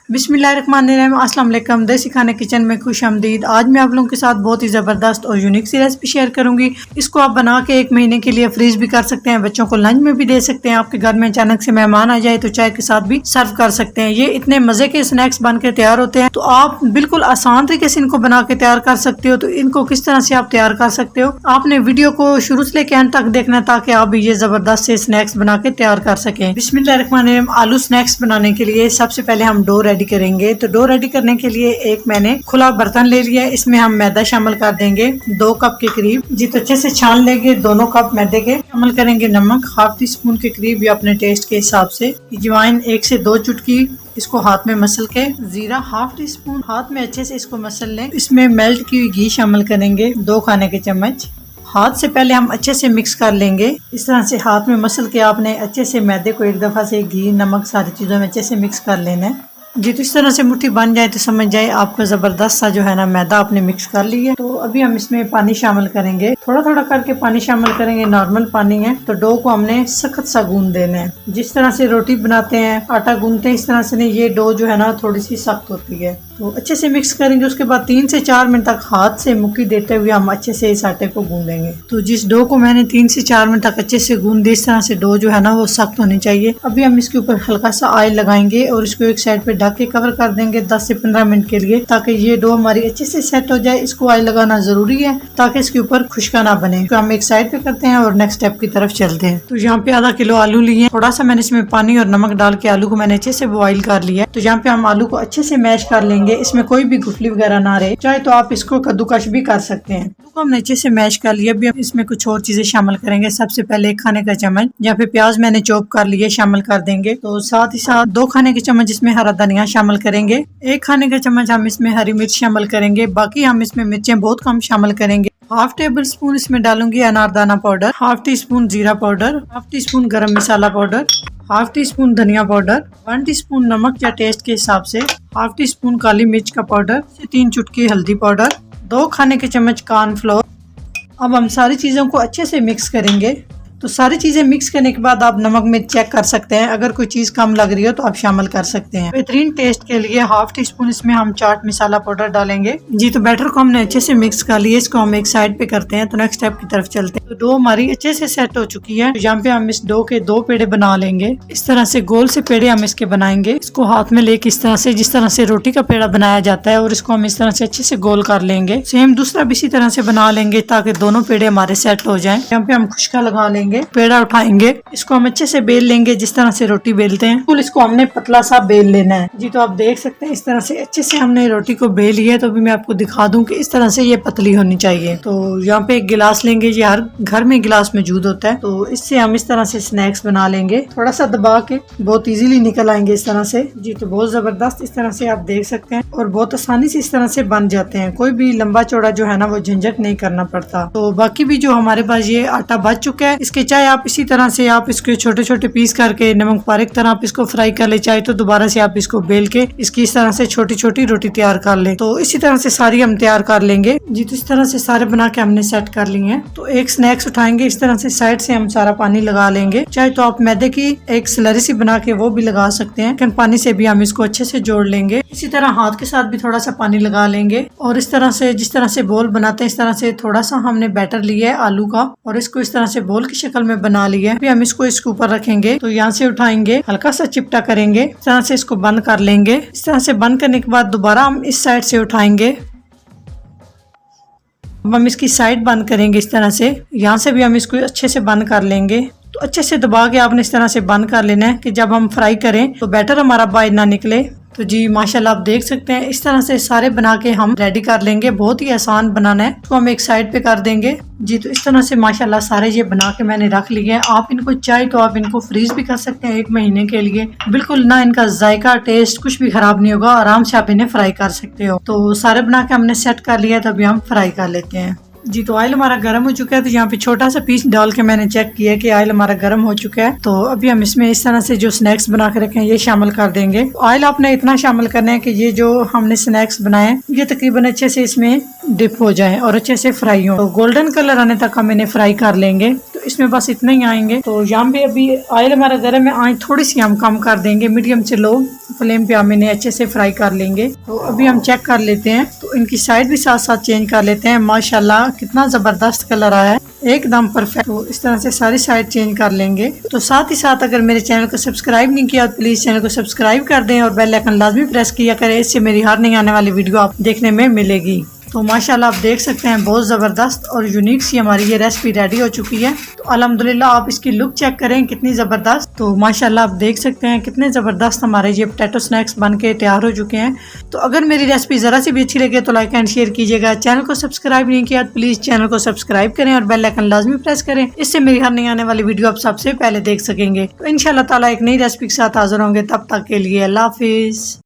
बिस्मिल्लाहिर्रहमानिर्रहीम, अस्सलाम वालेकुम। देसी खाने किचन में खुश आमदीद। आज मैं आप लोगों के साथ बहुत ही ज़बरदस्त और यूनिक सी रेसिपी शेयर करूंगी। इसको आप बना के 1 महीने के लिए फ्रीज भी कर सकते हैं, बच्चों को लंच में भी दे सकते हैं। आपके घर में अचानक से मेहमान आ जाए तो चाय के साथ भी सर्व कर सकते हैं। ये इतने मजे के स्नैक्स बन के तैयार होते हैं, तो आप बिल्कुल आसान तरीके से इनको बना के तैयार कर सकते हो। तो इनको किस तरह से आप तैयार कर सकते हो, आपने वीडियो को शुरू से लेकर अंत तक देखना, ताकि आप भी ये जबरदस्त से स्नैक्स बना के तैयार कर सकें। बिस्मिल्लाहिर्रहमानिर्रहीम। आलू स्नैक्स बनाने के लिए सबसे पहले हम डो रेडी करेंगे। तो डो रेडी करने के लिए एक मैंने खुला बर्तन ले लिया है, इसमें हम मैदा शामिल कर देंगे 2 कप के करीब। जी तो अच्छे से छान लेंगे। दोनों कप मैदे के शामिल करेंगे नमक ½ टी स्पून के करीब या अपने टेस्ट के हिसाब से। अजवाइन 1 से 2 चुटकी, इसको हाथ में मसल के। जीरा ½ टी स्पून, हाथ में अच्छे से इसको मसल लें। इसमें मेल्ट की हुई घी शामिल करेंगे 2 खाने के चम्मच। हाथ से पहले हम अच्छे से मिक्स कर लेंगे। इस तरह से हाथ में मसल के आपने अच्छे से मैदे को एक दफा से घी नमक सारी चीजों में अच्छे से मिक्स कर लेना है। जी तो इस तरह से मुट्ठी बन जाए तो समझ जाए आपका जबरदस्त सा जो है ना मैदा आपने मिक्स कर लिया है। तो अभी हम इसमें पानी शामिल करेंगे, थोड़ा थोड़ा करके पानी शामिल करेंगे। नॉर्मल पानी है। तो डो को हमने सख्त सा गूंद देना है। जिस तरह से रोटी बनाते हैं आटा गूंदते हैं, इस तरह से नहीं, ये डो जो है ना थोड़ी सी सख्त होती है। तो अच्छे से मिक्स करेंगे। उसके बाद 3 से 4 मिनट तक हाथ से मुक्की देते हुए हम अच्छे से इस आटे को गूंदेंगे। तो जिस डो को मैंने 3 से 4 मिनट तक अच्छे से गूंद दिया, इस तरह से डो जो है ना वो सख्त होनी चाहिए। अभी हम इसके ऊपर हल्का सा ऑयल लगाएंगे और इसको एक साइड पे ढक के कवर कर देंगे 10 से 15 मिनट के लिए, ताकि ये डो हमारी अच्छे से सेट हो जाए। इसको ऑयल लगाना जरूरी है ताकि इसके ऊपर खुशका ना बने। तो हम एक साइड पे करते हैं और नेक्स्ट स्टेप की तरफ चलते हैं। तो यहाँ पे ½ किलो आलू लिए। थोड़ा सा मैंने इसमें पानी और नमक डाल के आलू को मैंने अच्छे से बॉईल कर लिया। तो यहाँ पे हम आलू को अच्छे से मैश कर लेंगे। इसमें कोई भी गुठली वगैरह ना रहे, चाहे तो आप इसको कद्दूकश भी कर सकते हैं। तो हमने अच्छे से मैश कर लिया। अभी हम इसमें कुछ और चीजें शामिल करेंगे। सबसे पहले 1 खाने का चम्मच यहाँ पे प्याज मैंने चॉप कर लिए शामिल कर देंगे। तो साथ ही साथ 2 खाने के चम्मच इसमें हरा धनिया शामिल करेंगे। 1 खाने का चम्मच हम इसमें हरी मिर्च शामिल करेंगे। बाकी हम इसमें मिर्चें बहुत कम शामिल करेंगे। ½ टेबल स्पून इसमें डालूंगी अनारदाना पाउडर, ½ टी स्पून जीरा पाउडर, ½ टी स्पून गरम मसाला पाउडर, ½ टी स्पून धनिया पाउडर, 1 टी स्पून नमक या टेस्ट के हिसाब से, ½ टी स्पून काली मिर्च का पाउडर, 3 चुटकी हल्दी पाउडर, 2 खाने के चम्मच कॉर्नफ्लोर। अब हम सारी चीजों को अच्छे से मिक्स करेंगे। तो सारी चीजें मिक्स करने के बाद आप नमक में चेक कर सकते हैं, अगर कोई चीज कम लग रही हो तो आप शामिल कर सकते हैं। बेहतरीन टेस्ट के लिए ½ टी स्पून इसमें हम चाट मसाला पाउडर डालेंगे। जी तो बैटर को हमने अच्छे से मिक्स कर लिया। इसको हम एक साइड पे करते हैं। तो नेक्स्ट स्टेप की तरफ चलते हैं। तो डो हमारी अच्छे से सेट हो चुकी है। तो यहाँ पे हम इस डो के 2 पेड़े बना लेंगे। इस तरह से गोल से पेड़े हम इसके बनाएंगे। इसको हाथ में लेके इस तरह से, जिस तरह से रोटी का पेड़ा बनाया जाता है, और इसको हम इस तरह से अच्छे से गोल कर लेंगे। सेम दूसरा भी इसी तरह से बना लेंगे ताकि दोनों पेड़े हमारे सेट हो जाएं। यहाँ पे हम खुशका लगा लेंगे, पेड़ा उठाएंगे, इसको हम अच्छे से बेल लेंगे जिस तरह से रोटी बेलते हैं। बिल्कुल इसको हमने पतला सा बेल लेना है। जी तो आप देख सकते हैं इस तरह से अच्छे से हमने रोटी को बेल लिया है। तो अभी मैं आपको दिखा दूं कि इस तरह से ये पतली होनी चाहिए। तो यहाँ पे एक गिलास लेंगे। ये हर घर में गिलास मौजूद होता है। तो इससे हम इस तरह से स्नैक्स बना लेंगे। थोड़ा सा दबा के बहुत इजीली निकल आएंगे इस तरह से। जी तो बहुत जबरदस्त इस तरह से आप देख सकते हैं, और बहुत आसानी से इस तरह से बन जाते हैं। कोई भी लंबा चौड़ा जो है ना वो झंझट नहीं करना पड़ता। तो बाकी भी जो हमारे पास ये आटा बच चुका है, इसके चाहे आप इसी तरह से आप इसके छोटे छोटे पीस करके नमक पारक तरह आप इसको फ्राई कर ले, चाहे तो दोबारा से आप इसको बेल के इसकी इस तरह से छोटी छोटी रोटी तैयार कर ले। तो इसी तरह से सारी हम तैयार कर लेंगे। जी तो इस तरह से सारे बना के हमने सेट कर लिए हैं। तो एक स्नैक्स उठाएंगे, इस तरह से साइड से हम सारा पानी लगा लेंगे। चाहे तो आप मैदे की एक स्लरी सी बना के वो भी लगा सकते हैं, लेकिन पानी से भी हम इसको अच्छे से जोड़ लेंगे। इसी तरह हाथ के साथ भी थोड़ा सा पानी लगा लेंगे, और इस तरह से जिस तरह से बोल बनाते हैं, इस तरह से थोड़ा सा हमने बैटर लिया है आलू का, और इसको इस तरह से बोल की शक्ल में बना लिया है। अभी हम इसको इसके ऊपर रखेंगे। तो यहाँ से उठाएंगे, हल्का सा चिपटा करेंगे, इस तरह से इसको बंद कर लेंगे। इस तरह से बंद करने के बाद दोबारा हम इस साइड से उठाएंगे। अब हम इसकी साइड बंद करेंगे इस तरह से। यहाँ से भी हम इसको अच्छे से बंद कर लेंगे। तो अच्छे से दबा के आपने इस तरह से बंद कर लेना है कि जब हम फ्राई करें तो बैटर हमारा बाहर ना निकले। तो जी माशाल्लाह आप देख सकते हैं इस तरह से सारे बना के हम रेडी कर लेंगे। बहुत ही आसान बनाना है। तो हम एक साइड पे कर देंगे। जी तो इस तरह से माशाल्लाह सारे ये बना के मैंने रख लिए हैं। आप इनको चाहे तो आप इनको फ्रीज भी कर सकते हैं 1 महीने के लिए। बिल्कुल ना इनका जायका टेस्ट कुछ भी खराब नहीं होगा। आराम से आप इन्हें फ्राई कर सकते हो। तो सारे बना के हमने सेट कर लिया, तो अभी हम फ्राई कर लेते हैं। जी तो ऑयल हमारा गर्म हो चुका है। तो यहाँ पे छोटा सा पीस डाल के मैंने चेक किया कि ऑयल हमारा गर्म हो चुका है। तो अभी हम इसमें इस तरह से जो स्नैक्स बना के रखे हैं ये शामिल कर देंगे। ऑयल आपने इतना शामिल करना है कि ये जो हमने स्नैक्स बनाए ये तकरीबन अच्छे से इसमें डिप हो जाए और अच्छे से फ्राई हो। तो गोल्डन कलर आने तक हम इन्हें फ्राई कर लेंगे। तो इसमें बस इतना ही आएंगे। तो यहाँ पे अभी ऑयल हमारा गर्म है, आँच थोड़ी सी हम कम कर देंगे, मीडियम से लो फ्लेम पे हम इन्हें अच्छे से फ्राई कर लेंगे। तो अभी हम चेक कर लेते हैं, तो इनकी साइड भी साथ साथ चेंज कर लेते हैं। माशाल्लाह कितना जबरदस्त कलर आया है, एकदम परफेक्ट। तो इस तरह से सारी साइड चेंज कर लेंगे। तो साथ ही साथ अगर मेरे चैनल को सब्सक्राइब नहीं किया तो प्लीज चैनल को सब्सक्राइब कर दें और बेल आइकन लाजमी प्रेस किया करें, इससे मेरी हर नई आने वाली वीडियो आप देखने में मिलेगी। तो माशाल्लाह आप देख सकते हैं बहुत ज़बरदस्त और यूनिक सी हमारी ये रेसिपी रेडी हो चुकी है। तो अल्हम्दुलिल्लाह आप इसकी लुक चेक करें कितनी ज़बरदस्त। तो माशाल्लाह आप देख सकते हैं कितने ज़बरदस्त हमारे ये पोटैटो स्नैक्स बन के तैयार हो चुके हैं। तो अगर मेरी रेसिपी ज़रा सी भी अच्छी लगे तो लाइक एंड शेयर कीजिएगा। चैनल को सब्सक्राइब नहीं किया तो प्लीज़ चैनल को सब्सक्राइब करें और बेल आइकन लाजमी प्रेस करें, इससे मेरी हर नई आने वाली वीडियो आप सबसे पहले देख सकेंगे। तो इंशाल्लाह ताला एक नई रेसिपी के साथ हाजिर होंगे, तब तक के लिए अल्लाह हाफिज़।